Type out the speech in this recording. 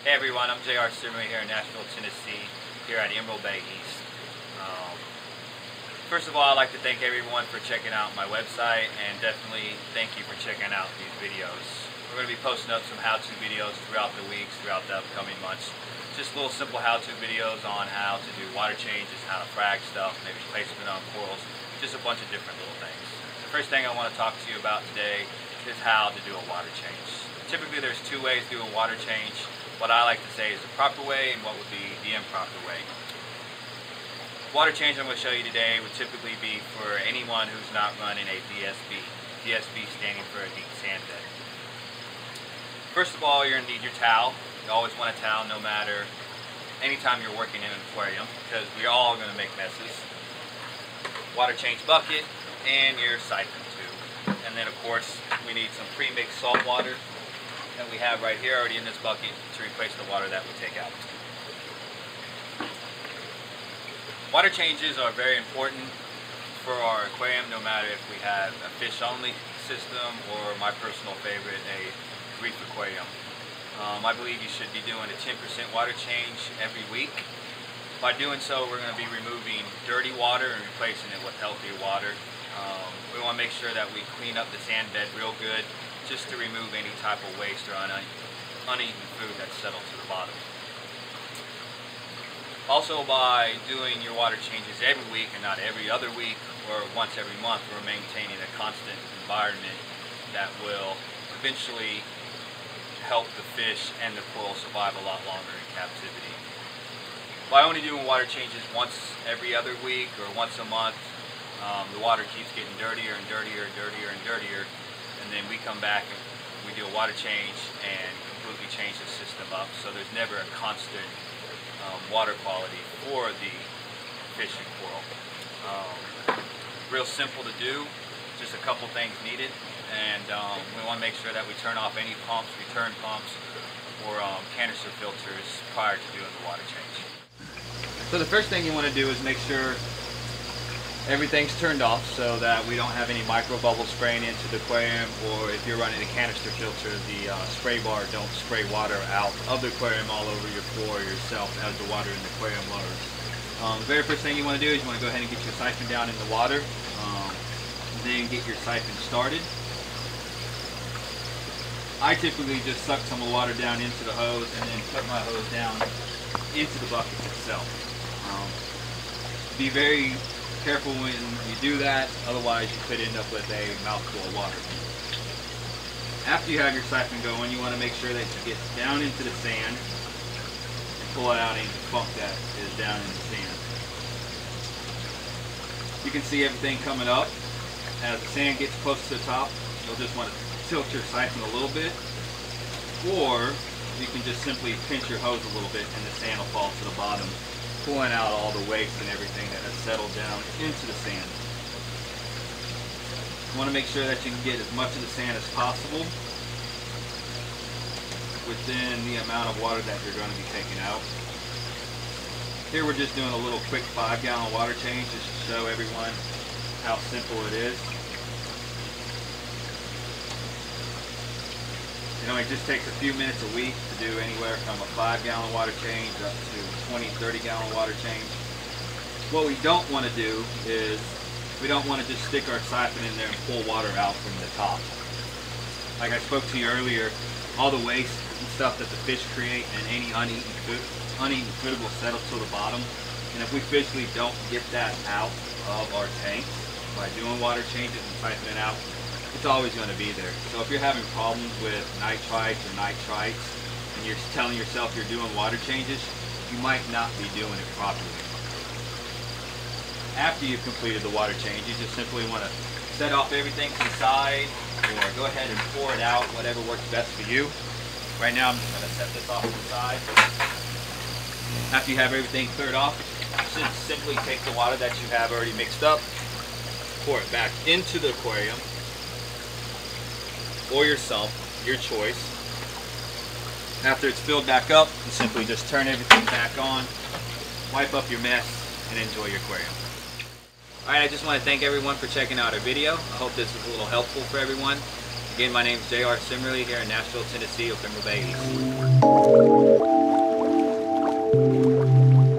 Hey everyone, I'm JR Simmery here in Nashville, Tennessee, here at Emerald Bay East. First of all, I'd like to thank everyone for checking out my website, and definitely thank you for checking out these videos. We're going to be posting up some how-to videos throughout the weeks, throughout the upcoming months. Just little simple how-to videos on how to do water changes, how to frag stuff, maybe placement on corals, just a bunch of different little things. The first thing I want to talk to you about today is how to do a water change. Typically there's two ways to do a water change. What I like to say is the proper way and what would be the improper way. Water change I'm going to show you today would typically be for anyone who's not running a DSB. DSB standing for a deep sand bed. First of all, you're going to need your towel. You always want a towel no matter anytime you're working in an aquarium, because we're all going to make messes. Water change bucket and your siphon tube. And then of course we need some pre-mixed salt water that we have right here already in this bucket to replace the water that we take out. Water changes are very important for our aquarium, no matter if we have a fish only system or my personal favorite, a reef aquarium. I believe you should be doing a 10% water change every week. By doing so, we're going to be removing dirty water and replacing it with healthier water. We want to make sure that we clean up the sand bed real good, just to remove any type of waste or uneaten food that's settled to the bottom. Also, by doing your water changes every week and not every other week or once every month, we're maintaining a constant environment that will eventually help the fish and the coral survive a lot longer in captivity. By only doing water changes once every other week or once a month, the water keeps getting dirtier and dirtier and dirtier and dirtier, and then we come back and we do a water change and completely change the system up, so there's never a constant water quality for the fish and coral. Real simple to do, just a couple things needed, and we want to make sure that we turn off any pumps, return pumps, or canister filters prior to doing the water change. So the first thing you want to do is make sure everything's turned off so that we don't have any micro bubbles spraying into the aquarium, or if you're running a canister filter, the spray bar don't spray water out of the aquarium all over your floor or yourself as the water in the aquarium lowers. The very first thing you want to do is you want to go ahead and get your siphon down in the water, then get your siphon started. I typically just suck some of the water down into the hose and then put my hose down into the bucket itself. Be very careful when you do that, otherwise you could end up with a mouthful of water. After you have your siphon going, you want to make sure that you get down into the sand and pull out any funk that is down in the sand. You can see everything coming up. As the sand gets close to the top, you'll just want to tilt your siphon a little bit, or you can just simply pinch your hose a little bit and the sand will fall to the bottom, pulling out all the waste and everything that has settled down into the sand. You want to make sure that you can get as much of the sand as possible within the amount of water that you're going to be taking out. Here we're just doing a little quick 5-gallon water change just to show everyone how simple it is. You know, it just takes a few minutes a week to do anywhere from a 5-gallon water change up to 20, 30-gallon water change. What we don't want to do is we don't want to just stick our siphon in there and pull water out from the top. Like I spoke to you earlier, all the waste and stuff that the fish create and any uneaten food will settle to the bottom. And if we physically don't get that out of our tanks by doing water changes and siphoning out, it's always going to be there. So if you're having problems with nitrites or nitrites and you're telling yourself you're doing water changes, you might not be doing it properly. After you've completed the water change, you just simply want to set off everything to the side or go ahead and pour it out, whatever works best for you. Right now I'm just going to set this off to the side. After you have everything cleared off, you should simply take the water that you have already mixed up, pour it back into the aquarium or your sump, your choice. After it's filled back up, you simply just turn everything back on, wipe up your mess, and enjoy your aquarium. Alright, I just want to thank everyone for checking out our video. I hope this was a little helpful for everyone. Again, my name is JR Simmery here in Nashville, Tennessee, Emerald Bay East. you.